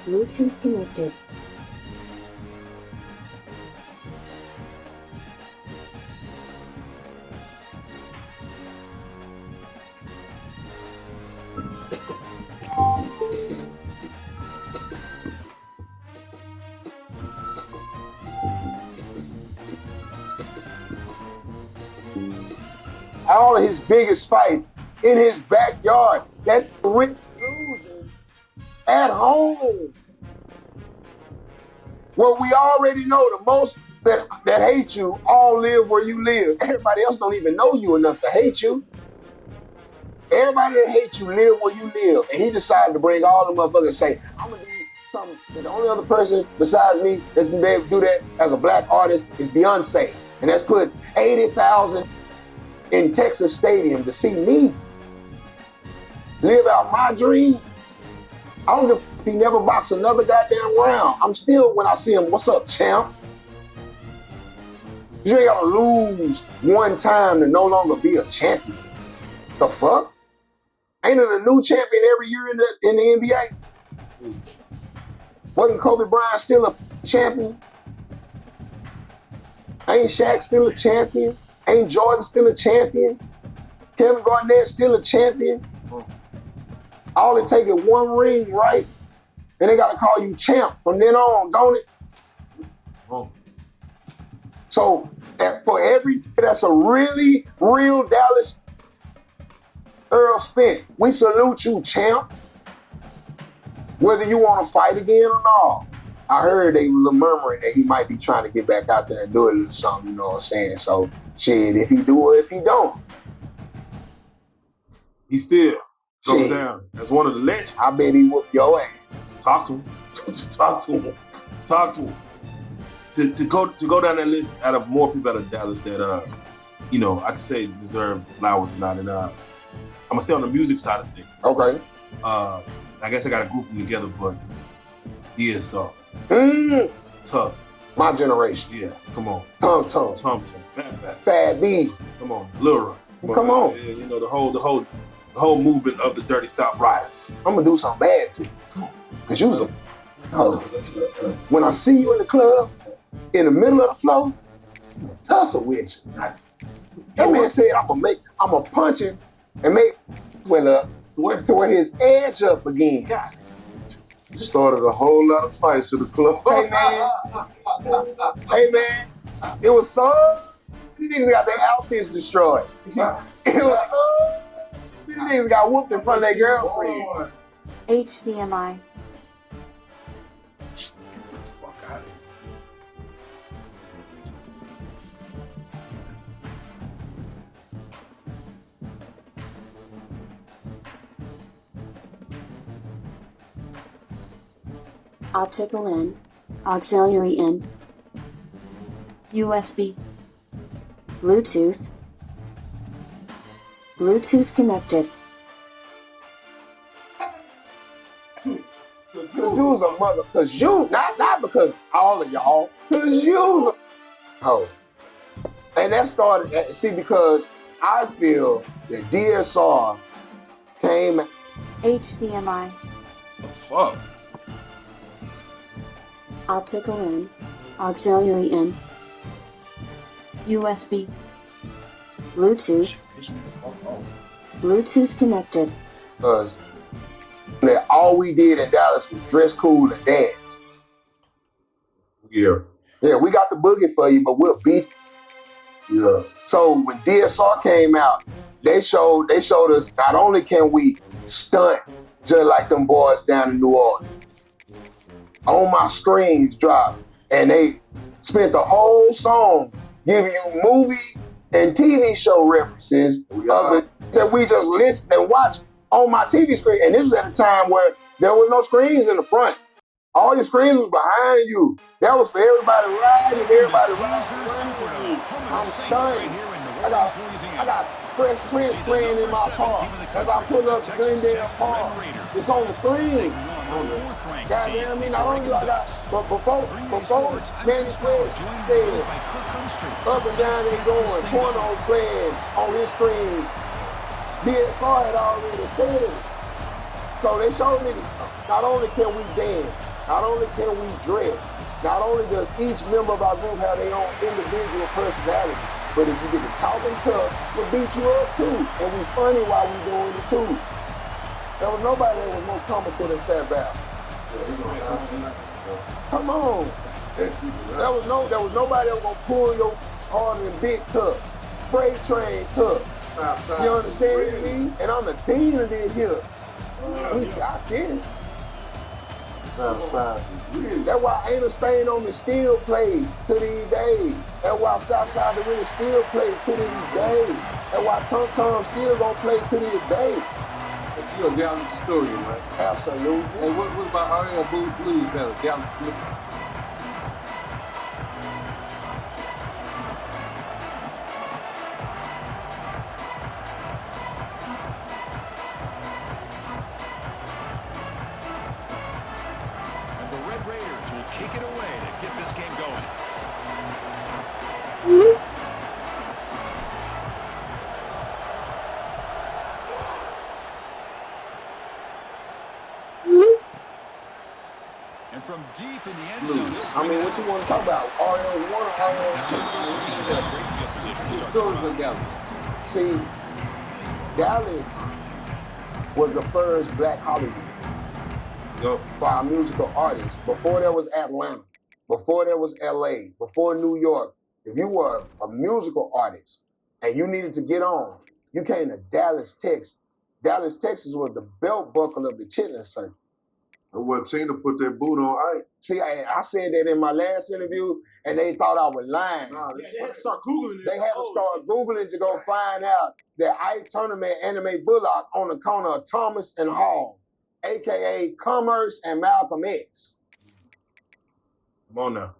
Bluetooth connected. All of his biggest fights in his backyard. That rich losing at home. Well, we already know the most that hate you all live where you live. Everybody else don't even know you enough to hate you. Everybody that hates you live where you live. And he decided to bring all the motherfuckers and say, I'm gonna do something that the only other person besides me that's been able to do that as a black artist is Beyonce. And that's put 80,000 in Texas Stadium to see me live out my dreams. I don't give if he never boxed another goddamn round. I'm still, when I see him, what's up, champ? You ain't gotta lose one time to no longer be a champion. The fuck? Ain't it a new champion every year in the NBA? Wasn't Kobe Bryant still a champion? Ain't Shaq still a champion? Ain't Jordan still a champion? Kevin Garnett still a champion? All it takes is one ring, right? And they gotta call you champ from then on, don't it? So for every that's a really real Dallas Earl Spence, we salute you, champ. Whether you want to fight again or not. I heard they were murmuring that he might be trying to get back out there and do it or something, you know what I'm saying? So shit, if he do it, if he don't. He still goes down as one of the legends. I bet he whoop your ass. Talk to him. Talk to him. Talk to him. To go down that list out of more people out of Dallas that you know, I could say deserve flowers or not. And I'm gonna stay on the music side of things. Okay. I guess I gotta group them together, but DSR. Tough. My generation. Yeah, come on. Tum Tum. Tum Tum. Back. Fad B. Come on. Lil Ron. Come on. You know, the whole movement of the Dirty South Riders. I'm gonna do something bad to you. Cause you was when I see you in the club, in the middle of the floor, tussle with you. That man said I'm gonna punch him and make well up to where his edge up again. God. Started a whole lot of fights in the club. Hey man, it was so these niggas got their outfits destroyed. It was so these niggas got whooped in front of their girlfriend. HDMI. Fuck out of here. Optical in. Auxiliary in. USB. Bluetooth. Bluetooth connected. Cause you's a mother. Cause you, not because all of y'all. Cause you, oh, and that started. See, because I feel that DSR came. HDMI. The fuck? Optical in. Auxiliary in. USB. Bluetooth. Bluetooth connected. Cause that all we did in Dallas was dress cool and dance. Yeah. Yeah, we got the boogie for you, but we'll beat. Yeah. So when DSR came out, they showed us not only can we stunt just like them boys down in New Orleans. On My Strings dropped, and they spent the whole song giving you movie and TV show references of it that we just listen and watch on my TV screen. And this was at a time where there was no screens in the front. All your screens was behind you. That was for everybody riding and everybody riding around you. I'm stunned. I got Fresh Prince playing in my car as I pull up to Glendale Park. It's on the screen. Goddamn me, not only do I got, but before Manny Fresh said, up and down they going, pornos playing on his screens. DSR had already said it. So they showed me not only can we dance, not only can we dress, not only does each member of our group have their own individual personality, but if you get to talking tough, we'll beat you up too. And we funny while we doing it too. There was nobody that was more comical than Fat Bastard. Come on. There was nobody that was gonna pull your harder than Big Tough. Freight Train Tough. You understand me? And I'm the dean of this here. We got this. That's why Ain't a Stain on Me still plays to these days. That's why Southside the Really still plays to these days. That's why Tum Tum still gonna play to this day. You're a Dallas historian, right? Absolutely. Hey, what about R.L. Blues Band? Dallas Blues. And the Red Raiders will kick it away to get this game going. And from deep in the end zone, I mean, what you want to talk about? RL1 or RL2? See, Dallas was the first Black Hollywood for our musical artists. Before there was Atlanta, before there was LA, before New York. If you were a musical artist and you needed to get on, you came to Dallas, Texas. Dallas, Texas was the belt buckle of the chitlin circuit. And what Tina put that boot on Ike. See, I said that in my last interview, and they thought I was lying. Nah, they had to start Googling it. They had to start Googling to go find out that Ike Tournament Anime Bullock on the corner of Thomas and Hall, a.k.a. Commerce and Malcolm X. Come on now.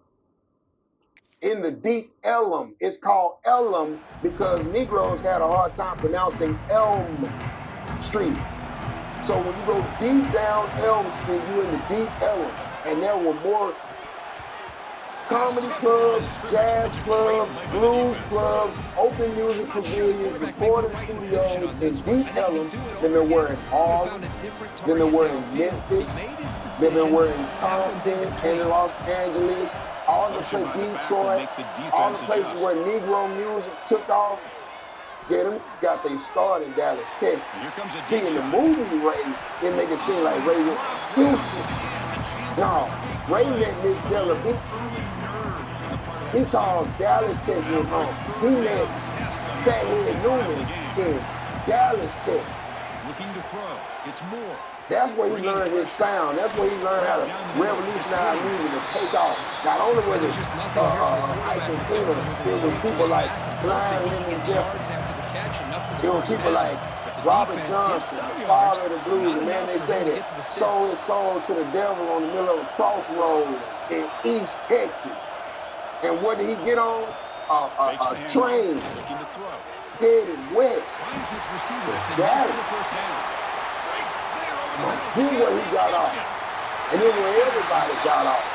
In the deep Elm. It's called Elm because Negroes had a hard time pronouncing Elm Street. So when you go deep down Elm Street, you're in the deep Elm. And there were more comedy clubs, jazz clubs, blues clubs, open music pavilions, recording studios in deep Elm than there were in Harlem, than there were in Memphis, than there were in Compton and in Los Angeles, all the places, Detroit, all the places where Negro music took off. Get them, got they start in Dallas, Texas. See, in the movie Ray, they make it seem like Ray was Houston. No, Ray met Miss Della. He called Dallas, Texas home. He met Fathead Newman in Dallas, Texas. Looking to throw. It's Moore. That's where he learned his sound. That's where he learned how to revolutionize music and take off. Not only was it Ike and Tina, it was people like Blind Lemon Jefferson. There were people like Robert Johnson, the father of the blues. And man, they say that sold his soul to the devil on the middle of a crossroad in East Texas. And what did he get on? A train headed west. Dallas. Then where he got off. And then where everybody got off.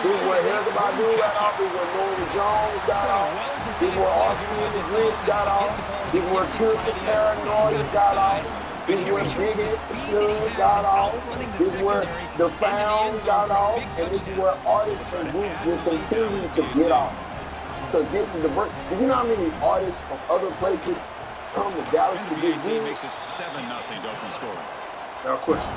Then where Erykah Badu got off. Then where Norman Jones got off. Then where R.C. and the Grinch got off. Then where Kid the Paranoia got off. Then where Big X the Plug got off. This is where the Found got off. And this is where artists and groups will continue to get off. Because this is the break. Do you know how many artists from other places come to Dallas to get gigs? Makes it 7-0 open scoring. Now, question.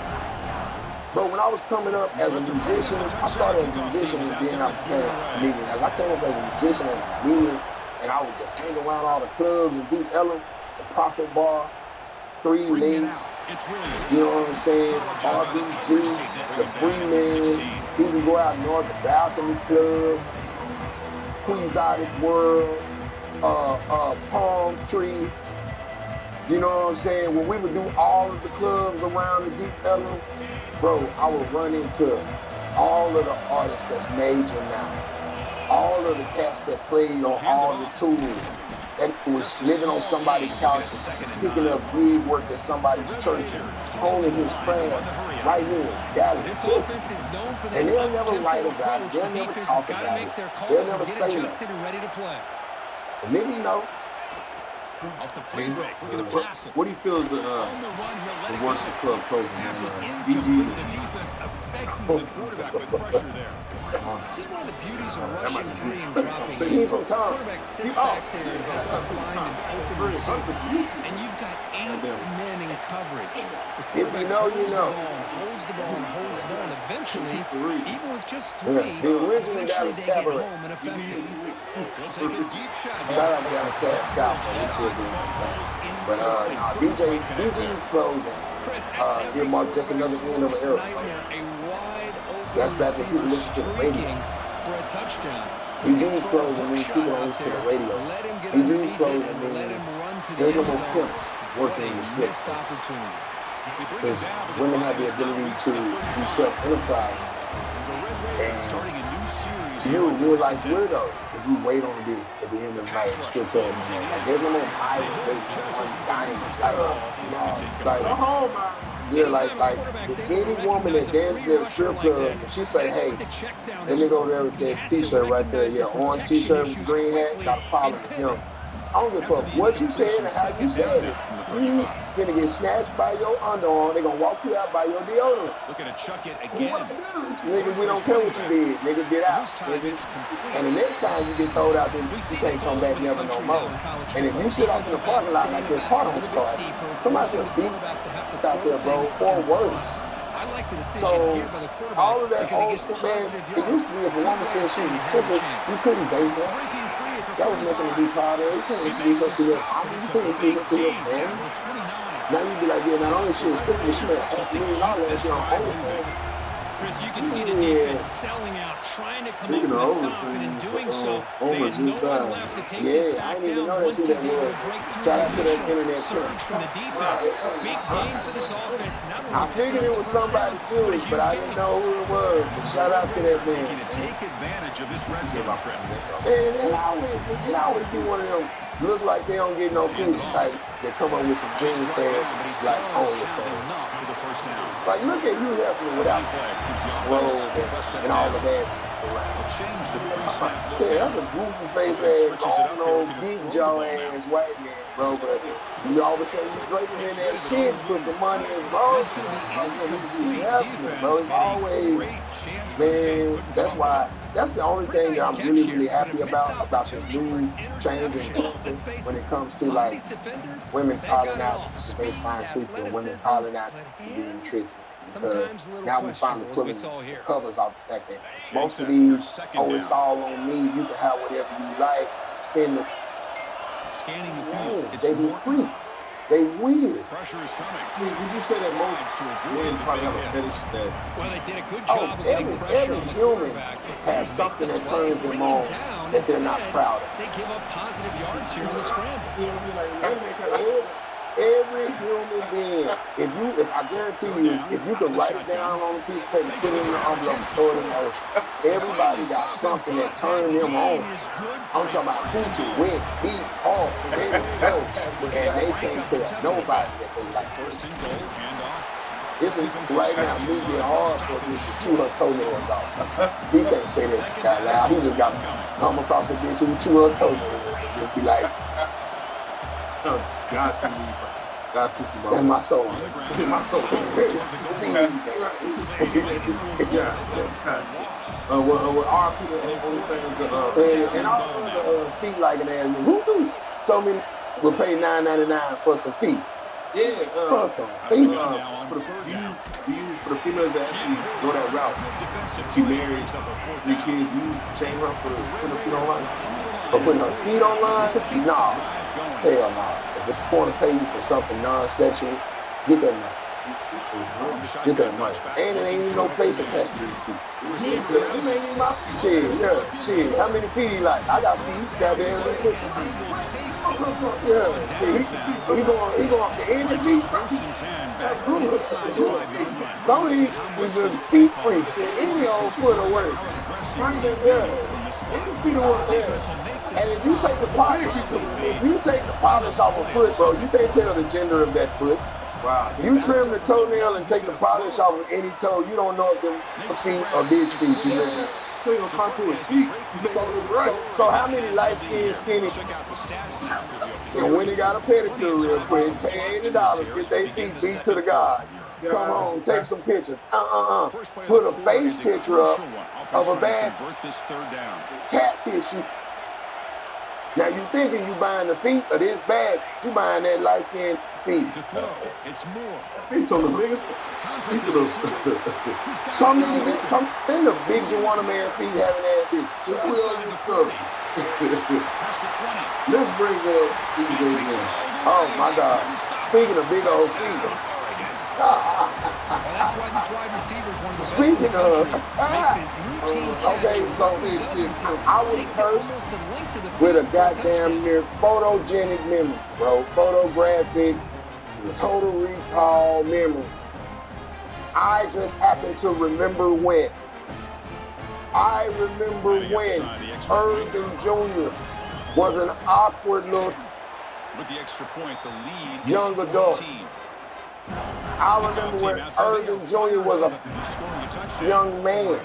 But when I was coming up as a musician, I started as a musician and then I became a comedian. As I came up as a musician and a comedian, and I would just hang around all the clubs in Deep Ellum, the Prophet Bar, Three Bring it Links, out. It's Williams. you know what I'm saying? Solid job by RBG, the defense. the Freeman, he can go out north, the Balcony Club, Quixotic World, Palm Tree. You know what I'm saying? When we would do all of the clubs around the Deep Ellum, bro, I would run into all of the artists that's major now. All of the cats that played on all the tools. That was living on somebody's couch, picking up gig work at somebody's church, honing his craft right here in Dallas. This offense is known for that And they'll never up-tempo write about it. approach. They'll The never defense has talk got to about make it. their They'll calls never and get say adjusted nothing. and ready to play. The niggas know. Off the play fake. Look at the pass. What do you feel is On the run, he'll let the it worst go. of club closing? Passes DG's incomplete. The defense affecting the quarterback with pressure there. This is one of the beauties of That rushing might be three and good. dropping Say eight. Keep The him time. quarterback sits back there and has to find an open receiver. And you've got 8 men in coverage. The quarterback know, you holds the know. ball, and holds the ball, and holds the ball. And eventually, even with just Yeah, 3, the original eventually Dallas they get Cowboys. home and effective. He'll take a deep shot. Shout out to Dallas South, but he's still doing his thing. But DG's closing. Chris, that's Give Mark just another end of an arrow. A wide open That's back when people receiver listen to the radio. streaking for a touchdown. DG's closing means people don't listen to the radio. Let him get DG's underneath it closing and let him means run to the there's no end more zone. pimps What working a in the strip. missed opportunity. Because women have the ability to be self-enterprising. The Red Raiders starting a new series here You're a on real First life and 10. weirdo if you wait on this at the end of the night and still tell them no. Like there's no more miles waiting on one diamond. If any woman that dances at a strip club, and she say, hey, let me go there with that t-shirt right there, yeah, orange t-shirt with green hat, got a problem with him. I don't give a fuck what you said and how you said it. You gonna get snatched by your underarm. They gonna walk you out by your deodorant. Looking to chuck it again. Nigga, we don't care what you did. Nigga, get out. Nigga. And the next time you get thrown out, then you can't come back never no more. And if you sit off in the parking lot like your car don't start, somebody's gonna beat out there, bro, or worse. I like the decision So, here by the quarterback all of that because he old gets school, man, positive it used to be if a woman said she was yards. stupid, you couldn't date her. Breaking free at the That was nothing to be 35. proud of. You couldn't He introduce her made to the your stop, mama. but You it's a couldn't big introduce her to your gain down family. to 29. Now you be like, yeah, not only she was stupid, but she made $500 million last year on OnlyFans. Chris, you can see the Yeah. defense selling out, trying to come Speaking up of with a stop, and in OnlyFans, doing so, they Oma had no just one died. left to take Yeah, this I back didn't even down know once that's he's who that able to was. break through Shout the out to that initial internet surge crib. from the defense. Big gain for this offense. Not only I figured picking it up was the first somebody down, Jewish, a but I huge didn't gain. know who it was. But shout out to that man. Looking to take advantage of this red zone trip. And it always be one of them look like they don't get no peace type that come up with some dreams Brought saying down, but he like does have OnlyFans. enough for the first down. Like look at you helping without Gives the road offense and all of that Will around. change the pre-snap look. Yeah, that's a goofy face Offense ass, switches it up long here, nose, looking to big throw the jaw ball now. ass white man, bro. But you all of a sudden you breaking in that shit, put some money in, bro. It's going to be incomplete Happening, bro. It's defense and a always, great chance for the man. couldn't That's come. why. That's the only Pretty thing that nice I'm really, catch really here, but happy a missed about this opportunity new for change in interception. Let's culture face when it, it comes a to lot of like these defenders, women they've got calling it out all. the very Speed, fine people, and women athleticism, calling out but being hands, tricky. sometimes a little Now we finally questionable, as we pulling saw the here. covers off the fact that most of Makes that your these, second oh, it's down. all on me. You can have whatever you like. Spend the Scanning the man. field. It's They be Morton. freaks. They weird. Pressure is coming. Would you say that most Slides to avoid men the probably big have a hit. fetish that Well, they did a good Oh, job of getting every pressure on the human quarterback. but has they make something the that play, turns bring them him on down. that they're not Instead, proud of. they give up positive yards here on the scramble. Every human being, if I guarantee you, if you can write it down on a piece of paper, put it in the envelope, throw it in the ocean, everybody got something that turned them on. I'm talking about Gucci, wet, beat, off, ready to go, and they can't tell nobody that they like. First and goal, handoff. This is right now me being hard for this to chew her toenails off. He can't say that out loud. He just got to come across a bitch who chew her toenails and just be like, God see me, God see me, that's my soul. On the ground, That's my soul. toward the goal line. What are people OnlyFans? And all the feet like an ass. Who so many will pay $9.99 for some feet? Yeah, For some feet. for the females that actually go that route, she married 3 kids, do you shame her for putting her feet online? For putting her feet online? No. Hell no. If they want to pay you for something non-sexual, get that money. Get that money. And it ain't even no face attached to these feet. He ain't even my shit. Yeah, shit. How many feet he like? I got feet. Goddamn. Yeah. Shit. He going off the end of feet. Don't he is just feet freaks. Any old foot of work. Any feet of work. Yeah. And if you take the polish off a foot, bro, you can't tell the gender of that foot. Wow. You trim the toenail and take the polish off of any toe, you don't know if them feet or bitch feet you live. So you gonna contour his feet. So how many light-skinned, skinny, and when they got a pedicure real quick, pay $80, get their feet beat to the guys. Come home, take some pictures. Put a face picture up of a bad catfish. Now you thinking you buying the feet of this bag, you buying that light-skinned feet. It's more. Feet on the biggest. Some in the big Juwanna Man feet having that feet. So let's bring up DJ in. Oh my God. Speaking of big old feet. Well, that's why this wide receiver is one of the best Speaking in the of, country. Makes it routine catch. I was Takes it cursed almost a length to the field with a for goddamn touchdown. near photogenic memory, bro. Photographic, total recall memory. I just happen to remember when. I remember when Irvin Jr. was an awkward little With the extra point, the lead young is adult. 14. I remember when Irvin Jr. was a young man.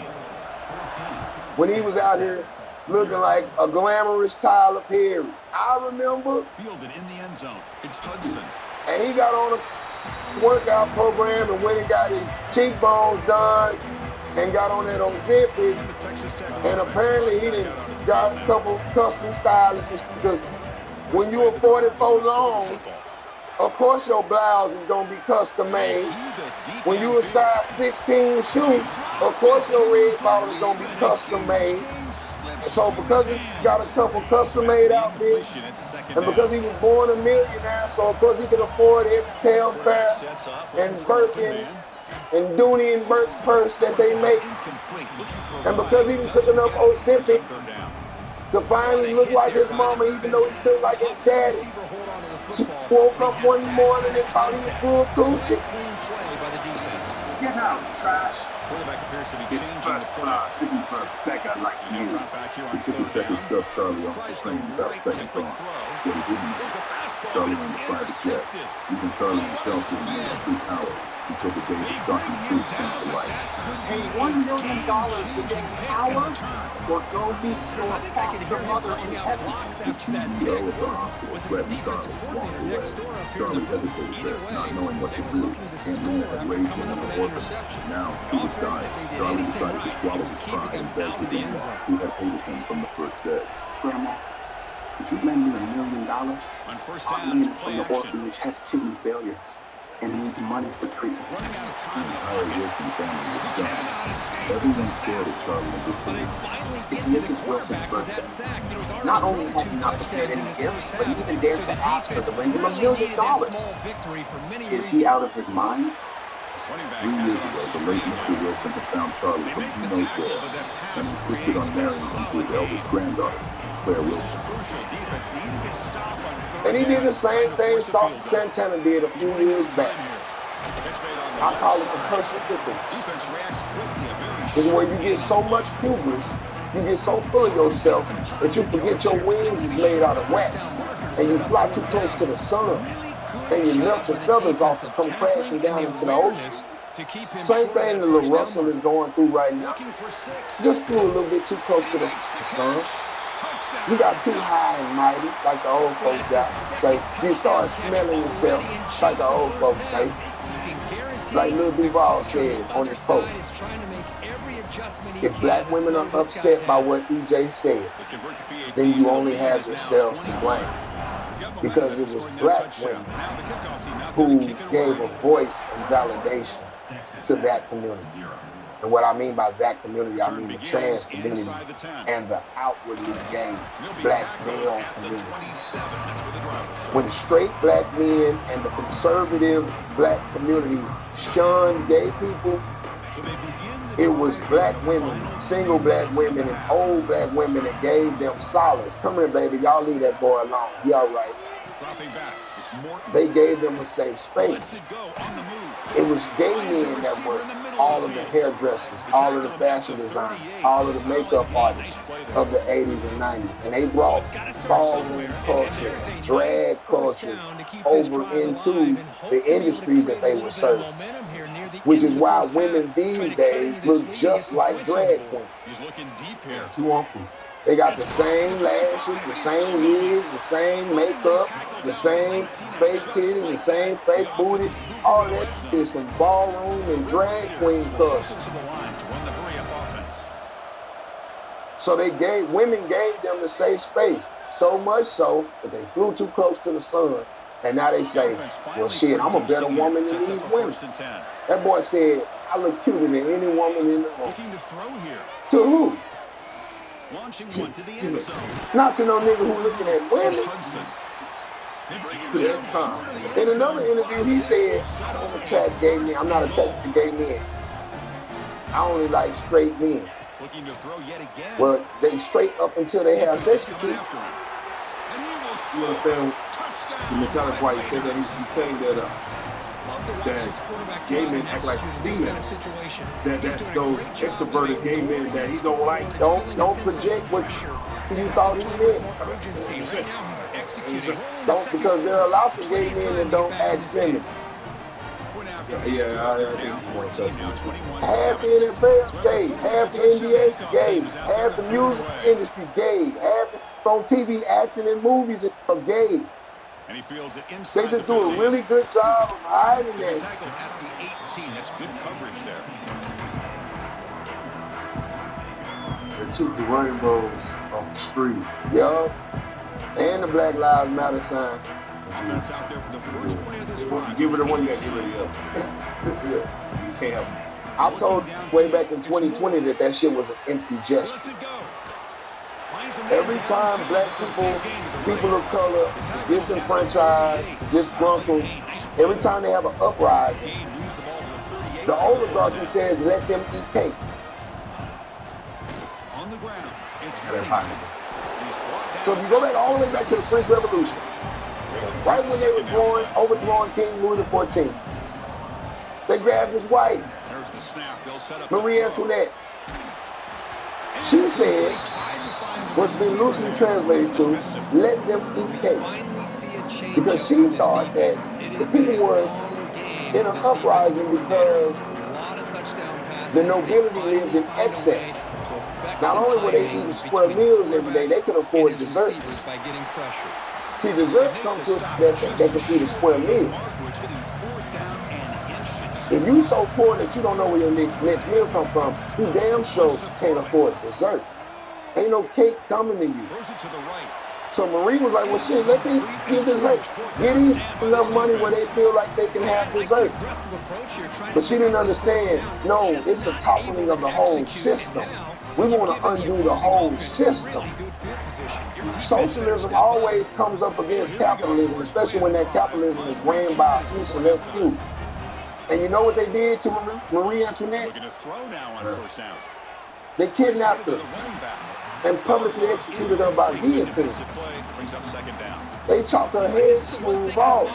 When he was out here looking like a glamorous Tyler Perry. I remember. Fielded in the end zone. It's Hudson. And he got on a workout program and went and got his cheekbones done and got on that Ozempic. And apparently he done got a couple custom stylists because when you were 44 long, of course your blouse is gonna be custom made. When you a size 16 shoe, of course your red bottom is gonna be custom made. And so because he got a couple custom made outfits, and because he was born a millionaire, so of course he could afford every Telfair and Birkin and Dooney and Burke purse that they make. And because he took enough Ozempic to finally look like his mama, even though he felt like his daddy. She woke up one morning and thought he was full coochie. Clean play by the defense. Get out, trash. Quarterback appears to be It's changing first the play. class. This is for a beggar like you. Drop back here on He took third the second down. step Charlie off the Tries plane to without break with a second quick thought. throw. What he didn't know, There's a fastball, Charlie but on the it's private jet. intercepted. Even Charlie himself didn't know his true power until the day the stalking troops came to life. Pay $1 million to get power, or go beat your I think I could hear foster him mother in calling out heaven. blocks The after that CEO pick. of the hospital Was it the threatened defensive Charlie to walk coordinator away. next door up here in Charlie the booth? hesitated Either there, way, not knowing what they to were do. looking to And score men had after raised coming him up in with the that orbit. interception. Now The he was offense, dying. if they did Charlie anything decided to right, swallow it was his keeping pride him and beg out of his the in-law, end zone. who had hated him from the first day. Grandma, could you lend me $1 million? On first Our down, it's man play from the action. orphanage has kidney failure and needs money for treatment. Running out of The time in the entire pocket. Wilson family was stunned. Cannot escape. Everyone It's a stared sack. at Charlie in But they disbelief. finally It's get to the Mrs. Wilson's quarterback with that birthday. sack. He was already Not only thrown has 2 he not prepared touchdowns in any his gifts, first but half, even so dares the to ask her defense to lend him $1 really million. needed that small victory for many Is reasons. he out of his mind? Running back 3 has years it on ago, a the late screen. Mr. Wilson had found Charlie They from make who the knows tackle, where but that and pass insisted creates on a marrying him to solid his eldest gain. granddaughter, Claire This is Wilson. crucial. Defense needing a stop on third And he did the down, same trying to thing force a Saucy field goal. Santana did a He's few running out years of back. time here. Catch made on the I left call it the side. curse of difference. Defense reacts quickly. A very It's where you short get gain. so much hubris, you get so full of yourself that you forget your wings is made out of wax, and you fly too close to the sun, and you melt your feathers off and come crashing down into the ocean. Same thing that little Russell is going through right now. Looking for 6. Just flew a little bit too close to the sun. You got too high and mighty, like the old folks got say. You start smelling yourself, like the old folks say. Like Lil Duval said on his post. If black women are upset by what EJ said, then you only have yourselves to blame. Because it was black women who gave a voice and validation to that community. And what I mean by that community, I Turn mean the begins trans community inside the 10. and the outwardly gay He'll be black tackled male at the community. 27. That's where the drive will start. When straight black men and the conservative black community shunned gay people, So they begin the it was drive black in the women, final single 3 black minutes of women the and half. old black women that gave them solace. Come here, baby, y'all leave that boy alone. He all right. Dropping back. It's Morton. They gave them a safe space. Lets it go on the move. It was gay Finds a men that receiver were in the middle all of of the the field. hairdressers, The all of the tackle at fashion the designers, 38. all of the Solid makeup gain. artists Nice play there. of the 80s and 90s. And they Well, brought it's got to start ballroom somewhere. And culture there's and a nice drag first culture down to keep this over drive alive into and hope the to be able to industries create that a they little were bit of serving. momentum here near the Which end is of the why first half. women Try these to cut days into this look lead and get just some like points on the drag board. queens. He's looking deep here. Too awful. They got the It's brought to same the lashes, 25, the and he's still same going. wigs, the same Finally makeup, tackled the down at the same 19, and fake just titties, the like same that, fake the booty. offense is moved All into the that red zone. is from ballroom and Red drag Raiders, queen 2 culture. offenses to the line to run the hurry-up offense. So women gave them the safe space. So much so that they flew too close to the sun. And now they The say, offense well, finally shit, I'm a better producing woman here. than Sets these up a women. 1st and 10. That boy said, I look cuter than any woman in the room. Looking to throw here. To who? Launching one to the end zone. Not to no nigga who looking at Here's women. Hudson. They bring him To the down ex-con. short of the In end another zone. interview, he This said, will set I up don't a attract gay men. 1st I'm not and goal. attracted to gay men. I only like straight men. Looking to throw yet again. Well, they straight up until they have Defense is sex with coming you. after him. And he will You score. understand Touchdown. the mentality why he said that? He's saying that Love to watch that this quarterback gay go out men and act like execute in this kind of females. situation. That He's that's doing a those great job of extroverted gay men ignoring that the he don't like. scoreboard and Don't feeling a sense of project what pressure. you They have thought to he play with meant. more urgency. And right now, he's executing. We're only in the Don't, second because there are quarter. lots of gay Plenty of men time that to get don't back in act this game. feminine. Point after Yeah, this yeah, score. I They're think down he wants 14 us now, to. 21-7. Half the NFL gay, half the NBA gay, half the music away. industry gay, half on TV acting in movies are gay. And he fields it They inside the just do a 15. really good job of hiding He'll be that. tackled at the 18. That's good coverage there. They took the rainbows off the street. Yup. And the Black Lives Matter sign. Offense out there for the first play of this drive. You give it one, you gotta give it the other. Yeah. You can't have I told way back in 2020 that shit was an empty gesture. Let's it go. Finds a man Every time downfield. black It's a people, big gain to the people right. of color, The tackle at the disenfranchised, 38. disgruntled, Solid gain. Nice play every there. time they have an uprising, Gain moves the ball to the 38. the oligarchy says let them eat cake. On the ground. It's that Whittington. pocket. He's brought down. So if you go back all the way back to the French Revolution, right when they were overthrowing King Louis XIV, they grabbed his wife, There's the snap. They'll set up Marie the throw. Antoinette. She said, what's been loosely translated to, let them eat cake. Finally see a change Because up she from this thought that defense. It the has been people a were long game in for an this defensive uprising coordinator. because A lot of touchdown passes. the They nobility finally lived in find a way excess. to affect Not the only were they timing eating square between meals the every day, they could quarterback afford and his desserts. receivers by getting pressure. See, desserts come to that can feed a square meal. Markwood's getting 4th down and inches. If you so poor that you don't know where your next meal come from, you damn sure can't afford dessert. Ain't no cake coming to you. Throws it to the right. So Marie was like, well, shit, let me get dessert. Get him enough money where they feel like they can have dessert. But she didn't understand, no, it's a toppling of the whole system. We want to undo the whole system. Socialism always comes up against capitalism, especially when that capitalism is ran by a few select few. And you know what they did to Marie Antoinette? Looking to throw now on 1st down. They kidnapped To the her running back. and publicly executed her by guillotine. Defensive play brings up 2nd down. They chopped her head smooth off.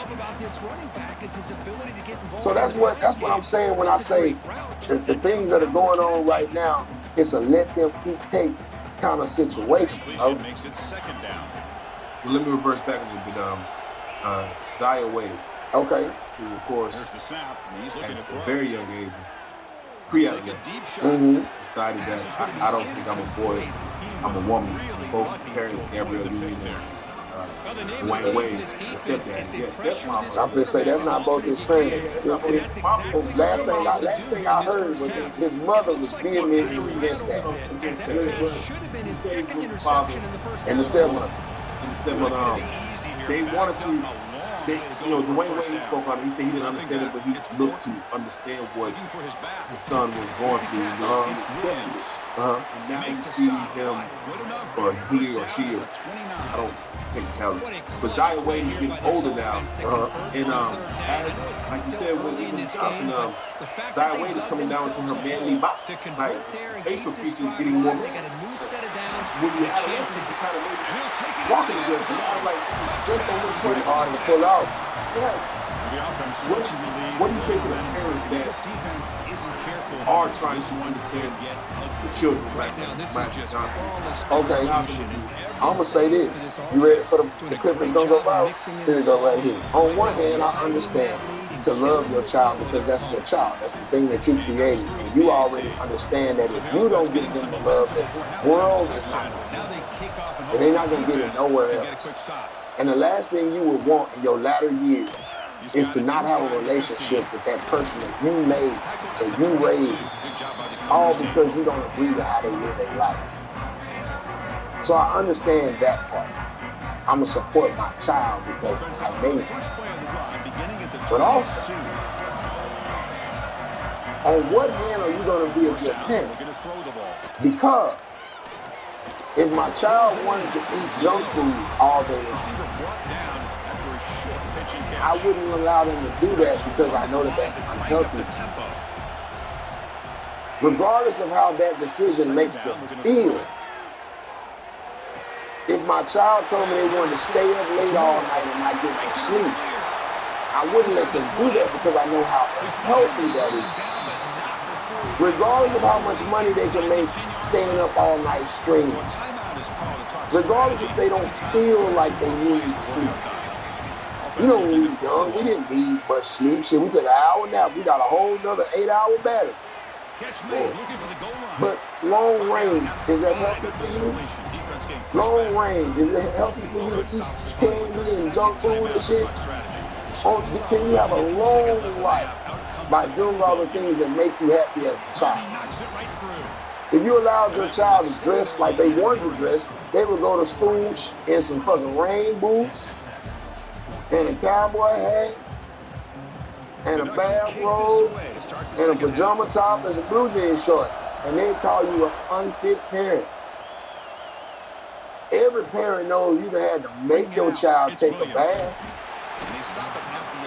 So that's what I'm saying when I say that the things that are going on right now, it's a let them eat cake kind of situation. Completion makes it 2nd down. Well, let me reverse back a little bit. Zaya Wade, Okay. who of There's course the snap. He's at looking to a throw. very young age, Take a pre-adolescent, deep shot. Mm-hmm. decided that I don't think I'm a boy, I'm a woman. Both parents, Gabrielle Union and Wayne Wade, the stepdad, yes, stepmom. I'm just saying that's not both his parents. Last thing I heard was that his mother was vehemently against that. Should have been his second interception in the first And the half. stepmother. And the stepmother, they wanted to Dwayne Wade spoke on it. He said he didn't understand it, but he looked to understand what his son was going through. He accepted it. And now you see him, or he or she, I don't take accountability. But Zion Wade is getting older now. And as, like you said, when he was Johnson, Zion Wade is coming down to her manly body. Like, facial features getting more man. When you have a chance to kind of maybe walking against him, I was like, just don't look pretty hard to pull out. What do you think to the parents that are trying to understand the children, like Magic Johnson? Okay, I'm gonna say this. You ready for the Clippers don't go viral? Here we go right here. On one hand, I understand to love your child because that's your child. That's the thing that you created. And you already understand that if you don't give them the love, that the world is not going to get it. And they're not going to get it nowhere else. And the last thing you would want in your latter years is to not have a relationship with that person that you made, that you raised, all because you don't agree with how they live their life. So I understand that part. I'm going to support my child because I made it. But also, on what hand are you going to be a good parent? Because if my child wanted to eat junk food all day long, I wouldn't allow them to do that because I know that that's unhealthy. Regardless of how that decision makes them feel, if my child told me they wanted to stay up late all night and not get no sleep, I wouldn't let them do that because I know how unhealthy that is. Regardless of how much money they can make staying up all night streaming. Regardless if they don't feel like they need sleep. You know, when we were young, we didn't need much sleep. Shit, we took an hour nap. We got a whole nother 8-hour battery. But long range, is that healthy for you? Long range, is it healthy for you to eat candy and junk food and shit? Or can you have a long life by doing all the things that make you happy as a child? If you allowed your child to dress like they wanted to dress, they would go to school in some fucking rain boots and a cowboy hat and a bathrobe and a pajama top and some blue jean shorts, and they call you an unfit parent. Every parent knows you had to make your child take a bath.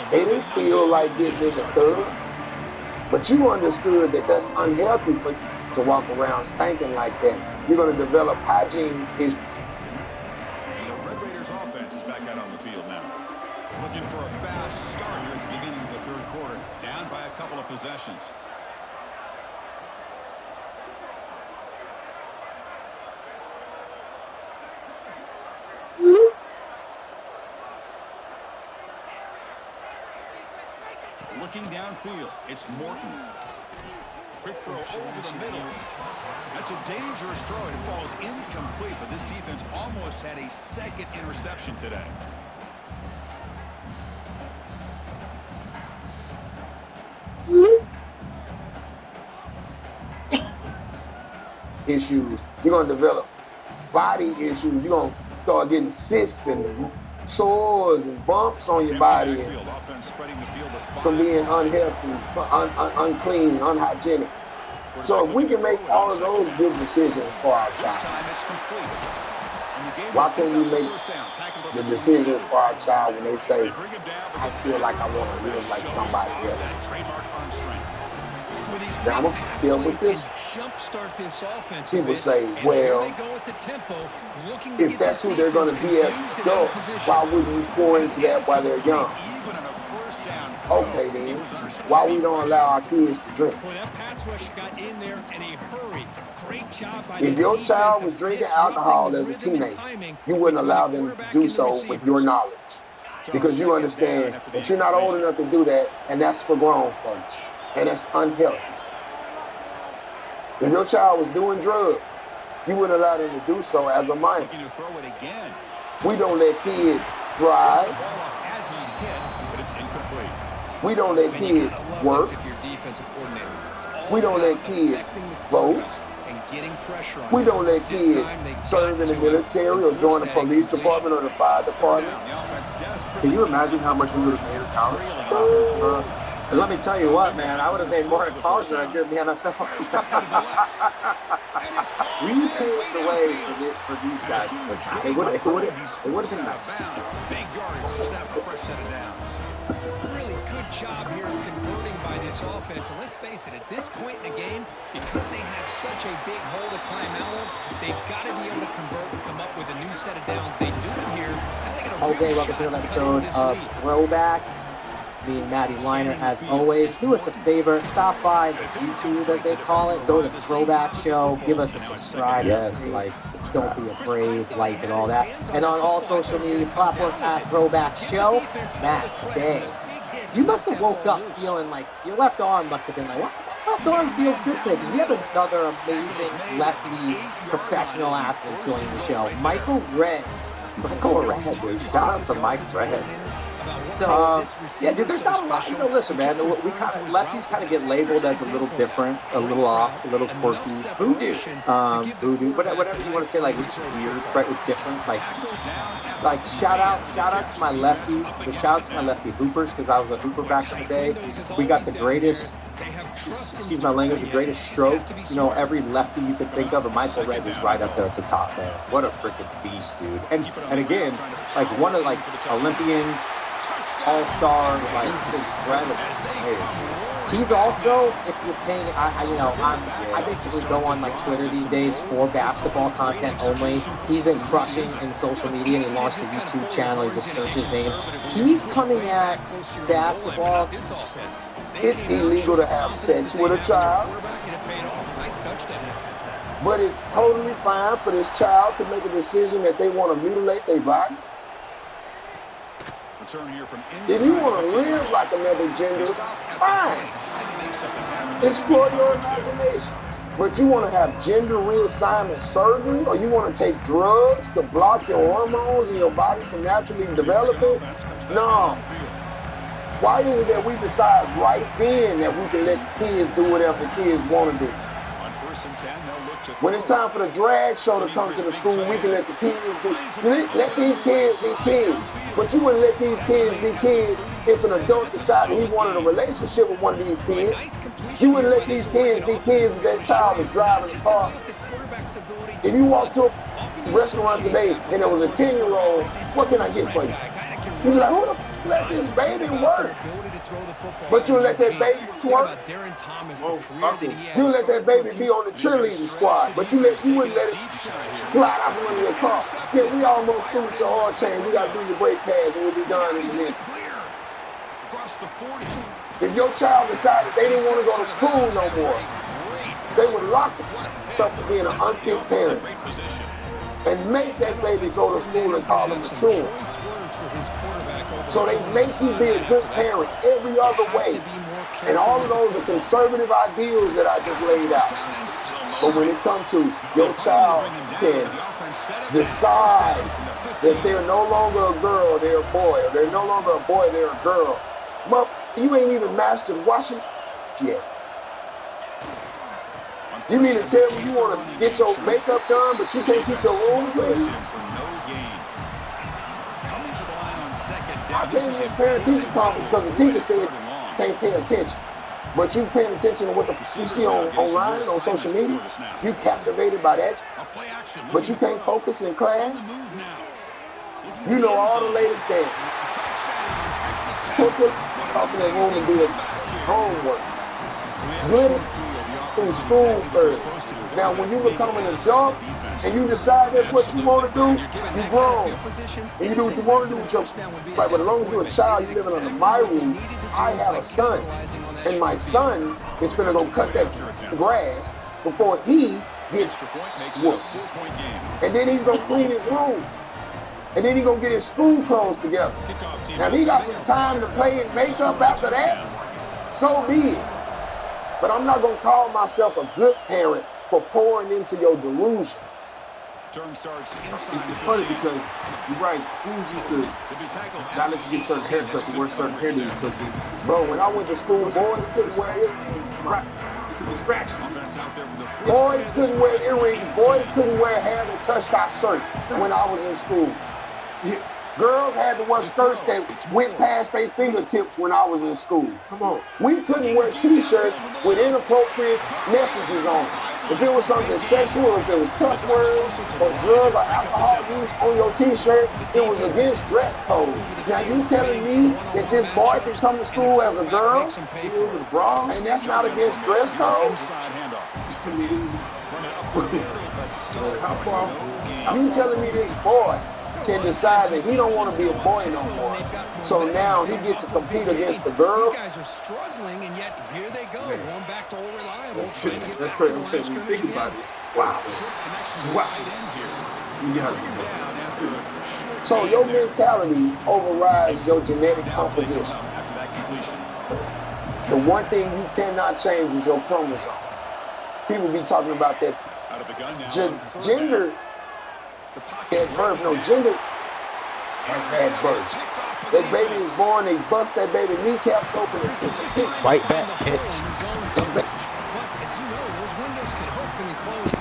They didn't feel like getting in the tub, but you understood that that's unhealthy for you to walk around stinking like that. You're going to develop hygiene issues. And the Red Raiders offense is back out on the field now. Looking for a fast start here at the beginning of the third quarter. Down by a couple of possessions. Looking downfield, it's Morton. Quick throw over the middle. That's a dangerous throw. It falls incomplete, but this defense almost had a second interception today. Issues. You're going to develop body issues. You're going to start getting cysts and sores and bumps on your body and from being unhealthy, unclean, unhygienic. So if we can make all of those good decisions for our child, why can't we make the decisions for our child when they say, I feel like I want to live like somebody else? Now I'm going to deal with this. People say, well, if that's who they're going to be as adults, why wouldn't you pour into that while they're young? Okay then, why we don't allow our kids to drink? If your child was drinking alcohol as a teenager, you wouldn't allow them to do so with your knowledge. Because you understand that you're not old enough to do that, and that's for grown folks. And that's unhealthy. If your child was doing drugs, you wouldn't allow them to do so as a minor. We don't let kids drive. We don't let kids work. We don't let kids vote. getting pressure on We him. don't let This kids time they serve got in the to him. military or join the police department or the fire department. Can you imagine how much we would have made in college? And let me tell you what, man, I would have made more in college than I did in the NFL. We paved the way for these guys. It would have been nice. Big yardage to set up a fresh set of downs. Really good job here of converting by this offense. And let's face it, at this point in the game, because they have such a big hole to climb out of, they've got to be able to convert and come up with a new set of downs. They do it here. Now they got a Okay, real welcome to shot another to cut into episode this of lead. Throwbacks. Me and Maddie Liner, as always. Do us a favor, stop by YouTube, as they call it. Go to Throwback Show, give us a subscribe. Yes, like, don't be afraid, like, and all that. And on all social media platforms at Throwback Show. Matt, today, you must have woke up feeling like your left arm must have been like, what? My left arm feels good today, because we have another amazing lefty professional athlete joining the show, Michael Red. Michael Red, dude. Shout out to Mike Red. So, yeah, dude, there's not a lot. You know, listen, man, we kind of, lefties kind of get labeled as a little different, a little off, a little quirky. Voodoo. Voodoo, whatever you want to say, like, we're just weird, right? We're different. Like, shout out to my lefties, but shout out to my lefty hoopers, because I was a hooper back in the day. We got the greatest, excuse my language, the greatest stroke. You know, every lefty you could think of, and Michael Red was right up there at the top, man. What a freaking beast, dude. And again, like, one of, like, Olympian, all-star, like, incredible player. He's also, if you're paying, I basically go on like Twitter these days for basketball content only. He's been crushing in social media, and he launched a YouTube channel. You just search his name. He's coming at basketball. It's illegal to have sex with a child, but it's totally fine for this child to make a decision that they want to mutilate their body. If you want to live like another gender, fine. Explore your imagination. But you want to have gender reassignment surgery, or you want to take drugs to block your hormones in your body from naturally developing? No. Why is it that we decide right then that we can let kids do whatever the kids want to do? When it's time for the drag show to come to the school, we can let the kids let these kids be kids. But you wouldn't let these kids be kids if an adult decided he wanted a relationship with one of these kids. You wouldn't let these kids be kids if that child was driving a car. If you walk to a restaurant today and there was a 10-year-old, what can I get for you? You'd be like, who the f let this baby work? But you'll let that baby twerk. You'll let that baby be on the cheerleading squad, but you wouldn't let it slide out from under your car. Yeah, we almost through with your oil change. We gotta do your brake pads and we'll be done in a minute. If your child decided they didn't want to go to school no more, they would lock themselves for being an unfit parent and make that baby go to school and call them mature. So they make you be a good parent every other way. And all of those are conservative ideals that I just laid out. But when it comes to your child can decide that they're no longer a girl, they're a boy, or they're no longer a boy, they're a girl. Well, you ain't even mastered washing yet. You mean to tell me you want to get your makeup done, but you can't keep your room clean? I came to this parent-teacher conference because the teacher said can't pay attention. But you paying attention to what you see online, on social media, you captivated by that, but you can't focus in class. You know all the latest dance. Take it off in the room and do your homework. Get it in school first. Now, when you become an adult and you decide that's what you want to do, you grown. And you do what you want to do with your life. But as long as you're a child, you're living under my roof. I have a son. And my son is going to go cut that grass before he gets whooped. And then he's going to clean his room. And then he's going to get his school clothes together. Now, if he got some time to play in makeup after that, so be it. But I'm not going to call myself a good parent for pouring into your delusion. It's funny because you're right. Schools used to not let you get certain haircuts and wear certain hairdos because it's bro. When I went to school, boys couldn't wear it. Right. It's a distraction. Offense out there for the first Boys play of this couldn't wear drive. earrings. Boys couldn't wear hair that touched our shirt when I was in school. Girls had to wear skirts that went past their fingertips when I was in school. Come on. We couldn't wear T-shirts with inappropriate messages on it. If it was something sexual, if it was cuss words or drug or alcohol use on your T-shirt, it was against dress code. Now you telling me that this boy can come to school as a girl, Heels and bra. and that's not against dress code? Inside handoff. I mean, Running up the middle, but still how far? You telling me this boy can decide that he don't want to be a boy no more? So now he gets to compete against the girl? These guys are struggling, and yet here they go, going back to old reliable. That's crazy. I'm saying, when you think about this, wow. short connection to the Wow. tight end here. You got Bring him down after a short So gain your there. mentality overrides your genetic Down they composition. come after that completion. The one thing you cannot change is your chromosome. People be talking about that Out of the gun now. Gen- on third gender down. The pocket at birth. No, right gender there. at birth. That baby is born, they bust that baby kneecaps open and Right back, pitch.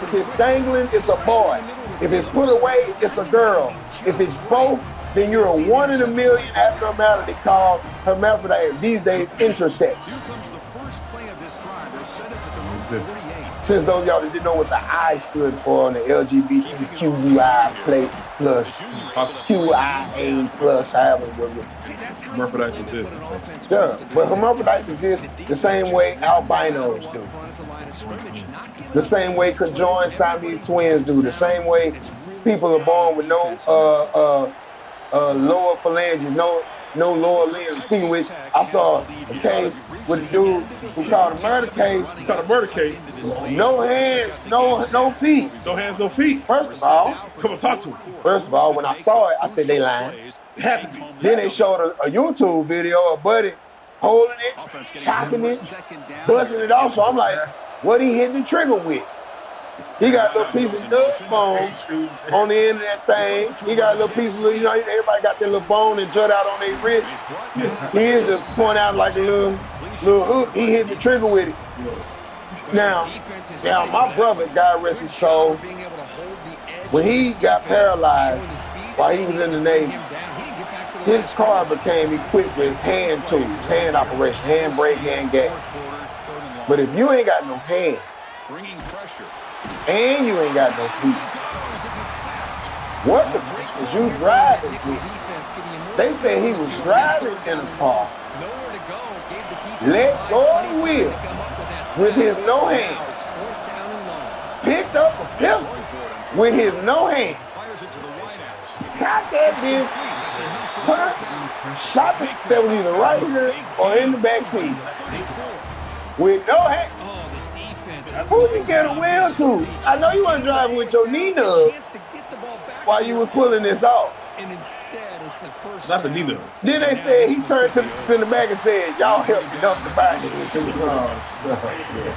if it's dangling, it's a boy. If it's put away, it's a girl. If it's both, then you're a 1 in a million abnormality called hermaphrodite. These days, intersex. Here comes the first play of this drive. They're set up at the move 48. Since those of y'all that didn't know what the I stood for on the LGBTQI plate plus QIA plus, however it was. Hermaphrodites exist. Yeah, but hermaphrodites exist the same way albinos do. The same way conjoined Siamese twins do. The same way people are born with no lower phalanges, no lower limbs. Speaking of which, I saw a case with a dude who called a murder case. It's got a murder case. No hands, no feet. No hands, no feet. First of all, Come on, talk to him. when I saw it, I said they lying. It had to be. Then they showed a YouTube video of Buddy holding it, cocking it, busting it off. So I'm like, what he hitting the trigger with? He got a little piece of nut bone on the end of that thing. He got a little piece of, everybody got their little bone and jut out on their wrist. His just point out like a little hook. He hit the trigger with it. Now, my brother, God rest his soul, when he got paralyzed while he was in the Navy, his car became equipped with hand tools, hand operation, hand brake, hand gas. But if you ain't got no hand, Bringing pressure. and you ain't got no feet, what the fuck was you driving with? They said he was driving in a car, let go of the wheel with his no hand, picked up a pistol with his no hand, got that bitch, shot that was either right here or in the back seat with no hand. Who you get a wheel to? I know you weren't driving with your knee nub while you was pulling this off. And instead, it's a first. Not the knee nubs. Then they said he turned to the back and said, "Y'all help me dump the body."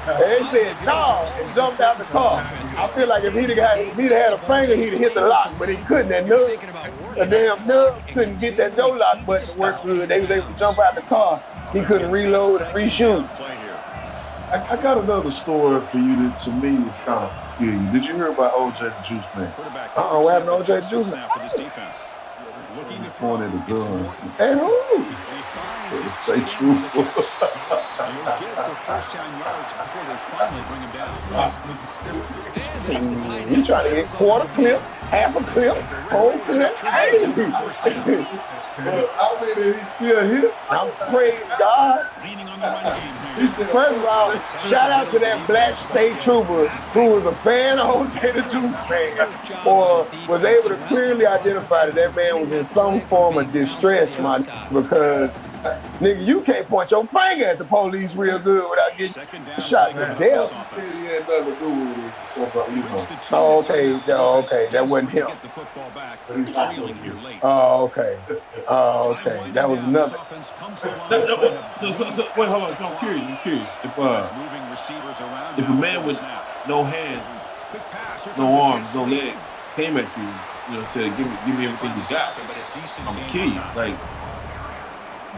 And they said, "No," and jumped out the car. I feel like if he'd had a finger, he'd have hit the lock, but he couldn't. That nub, the damn nub couldn't get that door lock button to work good. They was able to jump out the car. He couldn't reload and reshoot. Play here. I got another story for you that to me is kind of peculiar. Did you hear about OJ the Juice Man? Quarterback What happened to OJ Juice now for this defense. Looking to throw. Pointed the It's gun. important. And who? He finds his Stay teammate true. for the catch. He'll get the first down yards before they finally bring him down. You trying to get quarter clip, half a clip, whole clip? Hey! I mean, he's still here. I'm praising God. Leaning on the run game He here. said, First of all, shout out to that black state trooper who was a fan of OJ the Juice Man, or was able to clearly identify that man was in some form of distress, man, because nigga, you can't point your finger at the police real good without getting Second down. shot to death. he said he had nothing to do with it. So, you know. Reached the 2 Oh, minutes okay, mark. yeah, okay, that wasn't him. Get the football back. But he's Trailing here late. Oh, okay. Oh, okay. That was another. Offense comes to the line, No, trying to so, wait, hold on. So I'm curious. If moving receivers around if a now man for with the snap. no hands, Quick pass. Here no comes a jet arms, no sweep. legs, came at you, said, give me everything you got. But a decent I'm a gain kid. on time. Like,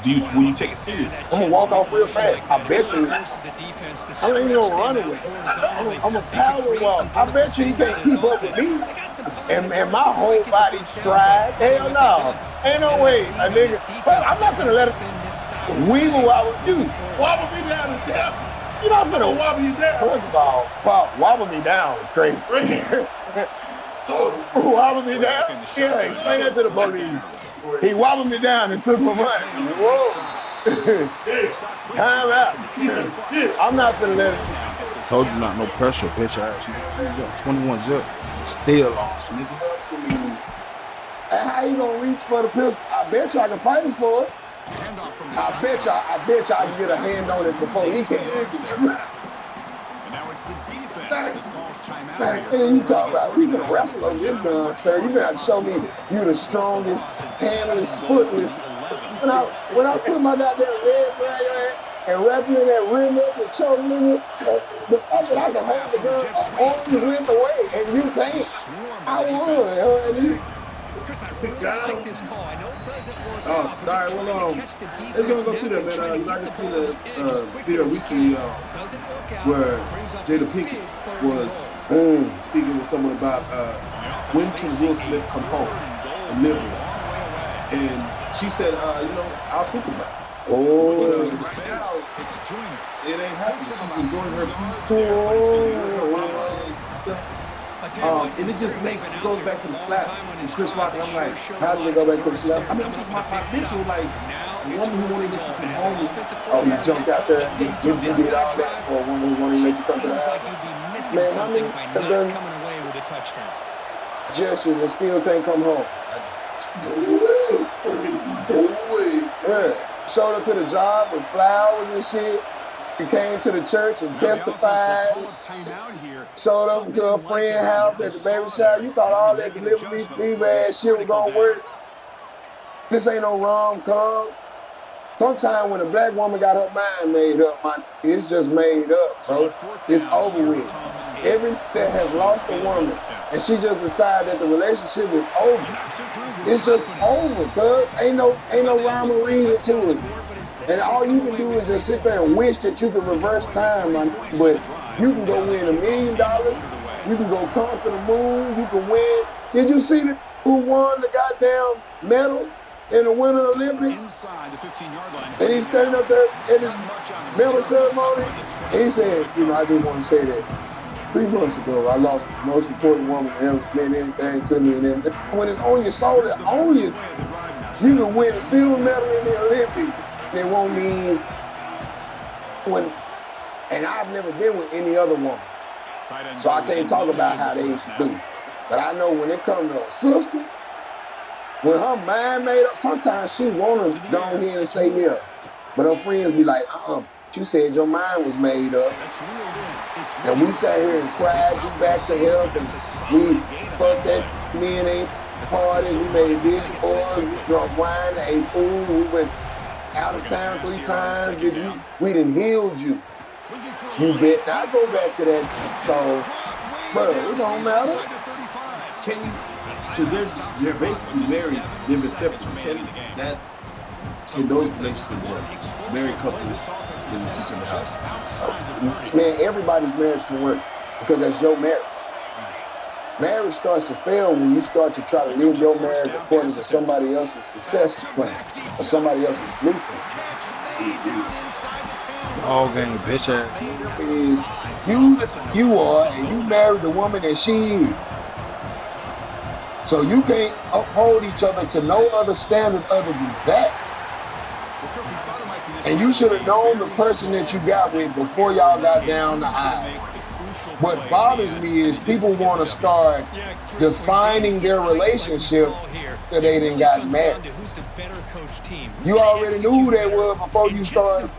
will you take it seriously? I'm gonna walk off real fast. I bet you. I ain't even gonna run away. I'm a power walk. I bet you he can't keep up with me. And my whole body stride. Hell no. Ain't no way. A nigga. Well, I'm not gonna let it weevil wobble you. Wobble me down to death. You're not gonna wobble you down. First of all, Pop, wobble me down is crazy. Wobble me down? Yeah, explain that to the police. He wobbled me down and took my money. Whoa. Time out. I'm not gonna let it. Told you not no pressure, bitch ass. You 21 zip. Still lost, nigga. And how you gonna reach for the pistol? I bet you I can fight him for it. I bet you I can get a hand on it before he can. Now it's the defense that calls timeout. Hey, you talk about we can wrestle on this gun, sir. You gotta show me you the strongest, handless, footless. When I put my goddamn red around your head and wrap you in that rim up and choke nigga, the fact that I can hold the gun arms length away and you can't. I won. Chris, I really like this call. I know it doesn't work out. All right, well, let's go through that, man. You like to see the video recently where Jada Pinkett was speaking with someone about when can Will Smith come home and live with her. And she said, I'll think about it. Oh, but right now, it ain't happening. She's enjoying her peace. And it just goes back to the slap with Chris Rock. And I'm like, how did it go back to the slap? I mean, because my mental, like, a woman who wanted to come home. Oh, you jumped out there. You did all that for a woman who wanted to make you come to the house. Man, how many have done gestures and still can't come home? Yeah. Showed up to the job with flowers and shit. He came to the church and testified. Showed up to a friend's house at the baby shower. You thought all that delivery fever ass shit was gonna work. This ain't no rom-com. Sometimes when a black woman got her mind made up, it's just made up, bro. It's over with. Every that has lost a woman, and she just decided that the relationship is over. It's just over, cuz. Ain't no rhyme or reason to it. And all you can do is just sit there and wish that you could reverse time, man. But you can go win $1 million. You can go conquer the moon. You can win. Did you see who won the goddamn medal in the Winter Olympics? And he's standing up there at his medal ceremony. And he said, I just want to say that 3 months ago, I lost the most important woman that ever meant anything to me. And when it's on your shoulder, you can win a silver medal in the Olympics. It won't mean and I've never been with any other woman. So I can't talk about how they do. But I know when it comes to a sister, when her mind made up, sometimes she wanna go ahead and say yeah. But her friends be like, you said your mind was made up. And we sat here and cried you back to health and we fucked that men ain't party, we made this boys, we drunk wine, ate food, we went out of town 3 times, we done healed you. You bet not go back to that. So, bro, it don't matter. Can you, because they're basically married, living separately. Can those relationships work? Married couples in a separate house. Man, everybody's marriage can work because that's your marriage. Marriage starts to fail when you start to try to live your marriage according to somebody else's success plan or somebody else's blueprint. All game, bitch ass. Is you are, and you married the woman that she is. So you can't uphold each other to no other standard other than that. And you should have known the person that you got with before y'all got down the aisle. What bothers me is people want to start defining their relationship that they didn't got married. You already knew who they were before you started.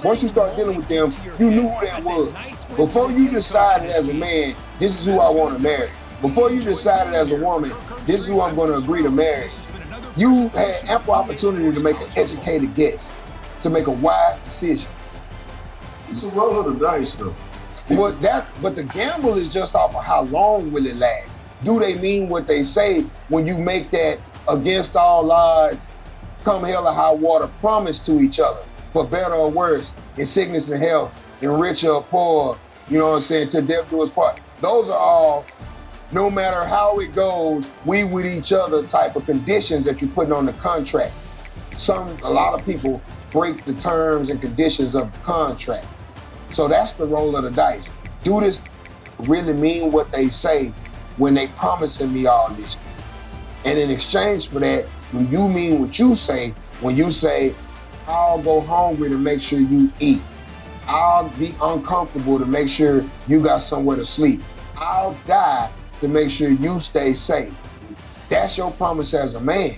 Once you start dealing with them, you knew who they was. Before you decided as a man, this is who I want to marry. Before you decided as a woman, this is who I'm going to agree to marry. You had ample opportunity to make an educated guess, to make a wise decision. It's a roll of the dice, though. But the gamble is just off of how long will it last. Do they mean what they say when you make that against all odds come hell or high water, promise to each other, for better or worse, in sickness and health, in rich or poor, you know what I'm saying, till death do us part. Those are all, no matter how it goes, we with each other type of conditions that you're putting on the contract. A lot of people break the terms and conditions of the contract. So that's the roll of the dice. Do this really mean what they say when they promising me all this? And in exchange for that, when you mean what you say, when you say, I'll go hungry to make sure you eat. I'll be uncomfortable to make sure you got somewhere to sleep. I'll die to make sure you stay safe. That's your promise as a man.